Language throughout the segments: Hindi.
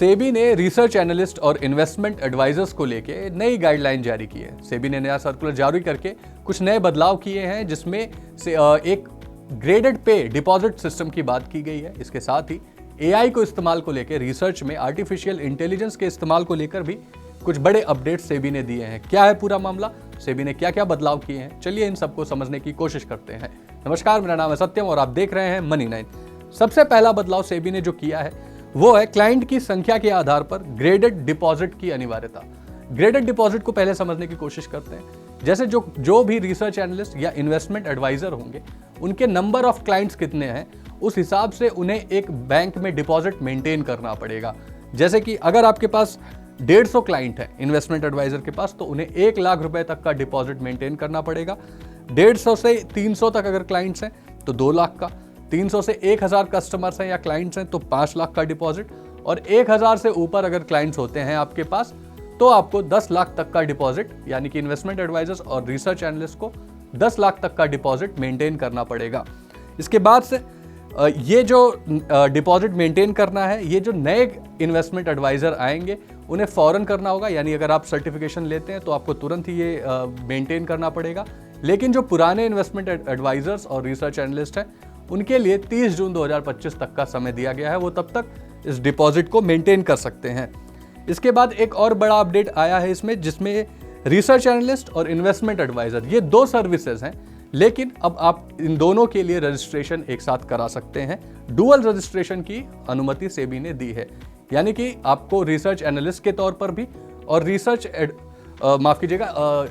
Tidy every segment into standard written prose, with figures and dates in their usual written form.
सेबी ने रिसर्च एनालिस्ट और इन्वेस्टमेंट एडवाइजर्स को लेके नई गाइडलाइन जारी की है। सेबी ने नया सर्कुलर जारी करके कुछ नए बदलाव किए हैं, जिसमें से एक ग्रेडेड पे डिपॉजिट सिस्टम की बात की गई है। इसके साथ ही एआई को इस्तेमाल को लेकर, रिसर्च में आर्टिफिशियल इंटेलिजेंस के इस्तेमाल को लेकर भी कुछ बड़े अपडेट सेबी ने दिए हैं। क्या है पूरा मामला, सेबी ने क्या क्या बदलाव किए हैं, चलिए इन सबको समझने की कोशिश करते हैं। नमस्कार, मेरा नाम है सत्यम और आप देख रहे हैं मनी 9। सबसे पहला बदलाव सेबी ने जो किया है वो है क्लाइंट की संख्या के आधार पर ग्रेडेड डिपॉजिट की अनिवार्यता। ग्रेडेड डिपॉजिट को पहले समझने की कोशिश करते हैं। जैसे जो भी रिसर्च एनालिस्ट या इन्वेस्टमेंट एडवाइजर होंगे, उनके नंबर ऑफ क्लाइंट्स कितने हैं, उस हिसाब से उन्हें एक बैंक में डिपॉजिट मेंटेन करना पड़ेगा। जैसे कि अगर आपके पास 150 क्लाइंट है इन्वेस्टमेंट एडवाइजर के पास, तो उन्हें 1 लाख रुपए तक का डिपॉजिट मेंटेन करना पड़ेगा। 150 से 300 तक अगर क्लाइंट्स हैं तो 2 लाख का, 300 से 1000 कस्टमर्स हैं या क्लाइंट्स हैं तो 5 लाख का डिपॉजिट, और 1000 से ऊपर अगर क्लाइंट्स होते हैं आपके पास तो आपको 10 लाख तक का डिपॉजिट, यानी कि इन्वेस्टमेंट एडवाइजर्स और रिसर्च एनालिस्ट को 10 लाख तक का डिपॉजिट मेंटेन करना पड़ेगा। इसके बाद से ये जो डिपॉजिट मेंटेन करना है, ये जो नए इन्वेस्टमेंट एडवाइजर आएंगे उन्हें फौरन करना होगा, यानी अगर आप सर्टिफिकेशन लेते हैं तो आपको तुरंत ही ये मेंटेन करना पड़ेगा। लेकिन जो पुराने इन्वेस्टमेंट एडवाइजर्स और रिसर्च एनालिस्ट हैं, उनके लिए 30 जून 2025 तक का समय दिया गया है, वो तब तक इस डिपॉजिट को मेंटेन कर सकते हैं। इसके बाद एक और बड़ा अपडेट आया है इसमें, जिसमें रिसर्च एनालिस्ट और इन्वेस्टमेंट एडवाइजर, ये 2 सर्विसेज हैं, लेकिन अब आप इन दोनों के लिए रजिस्ट्रेशन एक साथ करा सकते हैं। डुअल रजिस्ट्रेशन की अनुमति सेबी ने दी है, यानी कि आपको रिसर्च एनालिस्ट के तौर पर भी और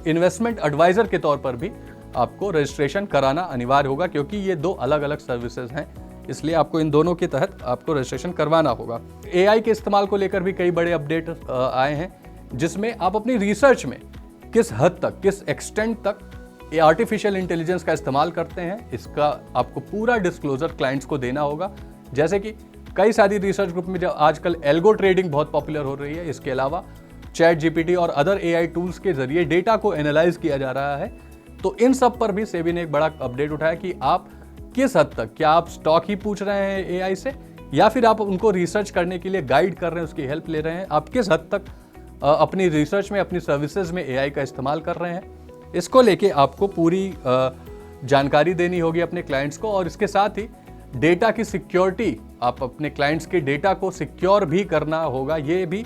इन्वेस्टमेंट एडवाइजर के तौर पर भी आपको रजिस्ट्रेशन कराना अनिवार्य होगा, क्योंकि ये 2 अलग अलग सर्विसेज हैं, इसलिए आपको इन दोनों के तहत आपको रजिस्ट्रेशन करवाना होगा। एआई के इस्तेमाल को लेकर भी कई बड़े अपडेट आए हैं, जिसमें आप अपनी रिसर्च में किस हद तक, किस एक्सटेंट तक आर्टिफिशियल इंटेलिजेंस का इस्तेमाल करते हैं, इसका आपको पूरा डिस्क्लोजर क्लाइंट्स को देना होगा। जैसे कि कई सारी रिसर्च ग्रुप में जो आजकल एल्गो ट्रेडिंग बहुत पॉपुलर हो रही है, इसके अलावा चैट जीपीटी और अदर एआई टूल्स के जरिए डेटा को एनालाइज किया जा रहा है, तो इन सब पर भी सेबी ने एक बड़ा अपडेट उठाया कि आप किस हद तक, क्या आप स्टॉक ही पूछ रहे हैं एआई से, या फिर आप उनको रिसर्च करने के लिए गाइड कर रहे हैं, उसकी हेल्प ले रहे हैं, आप किस हद तक अपनी रिसर्च में, अपनी सर्विसेज में एआई का इस्तेमाल कर रहे हैं, इसको लेके आपको पूरी जानकारी देनी होगी अपने क्लाइंट्स को। और इसके साथ ही डेटा की सिक्योरिटी, आप अपने क्लाइंट्स के डेटा को सिक्योर भी करना होगा, ये भी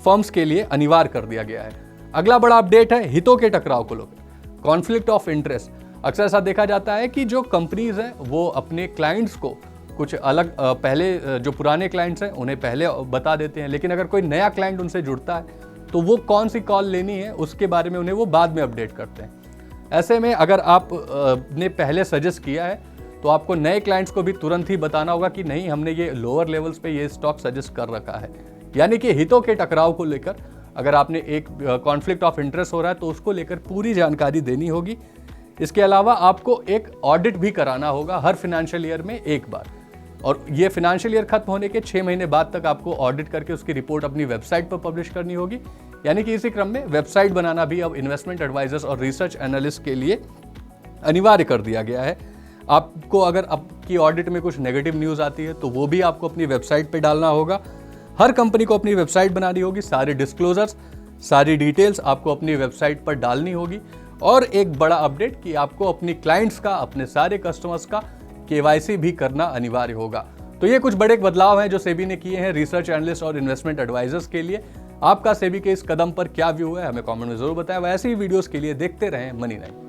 फर्म्स के लिए अनिवार्य कर दिया गया है। अगला बड़ा अपडेट है हितों के टकराव को लेकर, कॉन्फ्लिक्ट ऑफ इंटरेस्ट। अक्सर ऐसा देखा जाता है कि जो कंपनीज हैं वो अपने क्लाइंट्स को कुछ अलग, पहले जो पुराने क्लाइंट्स हैं उन्हें पहले बता देते हैं, लेकिन अगर कोई नया क्लाइंट उनसे जुड़ता है तो वो कौन सी कॉल लेनी है उसके बारे में उन्हें वो बाद में अपडेट करते हैं। ऐसे में अगर आप ने पहले सजेस्ट किया है तो आपको नए क्लाइंट्स को भी तुरंत ही बताना होगा कि नहीं, हमने ये लोअर लेवल्स पे ये स्टॉक सजेस्ट कर रखा है। यानी कि हितों के टकराव को लेकर अगर आपने एक कॉन्फ्लिक्ट ऑफ इंटरेस्ट हो रहा है तो उसको लेकर पूरी जानकारी देनी होगी। इसके अलावा आपको एक ऑडिट भी कराना होगा हर फाइनेंशियल ईयर में एक बार, और ये फाइनेंशियल ईयर खत्म होने के 6 महीने बाद तक आपको ऑडिट करके उसकी रिपोर्ट अपनी वेबसाइट पर पब्लिश करनी होगी। यानी कि इसी क्रम में वेबसाइट बनाना भी अब इन्वेस्टमेंट एडवाइजर्स और रिसर्च एनालिस्ट के लिए अनिवार्य कर दिया गया है। आपको अगर आपकी ऑडिट में कुछ नेगेटिव न्यूज़ आती है तो वो भी आपको अपनी वेबसाइट पर डालना होगा। हर कंपनी को अपनी वेबसाइट बनानी होगी, सारे डिस्क्लोजर्स, सारी डिटेल्स आपको अपनी वेबसाइट पर डालनी होगी। और एक बड़ा अपडेट कि आपको अपनी क्लाइंट्स का, अपने सारे कस्टमर्स का केवाईसी भी करना अनिवार्य होगा। तो ये कुछ बड़े बदलाव हैं जो सेबी ने किए हैं रिसर्च एनालिस्ट और इन्वेस्टमेंट एडवाइजर्स के लिए। आपका सेबी के इस कदम पर क्या व्यू है, हमें कमेंट में जरूर बताएं। वैसे ही वीडियोस के लिए देखते रहें मनी 9।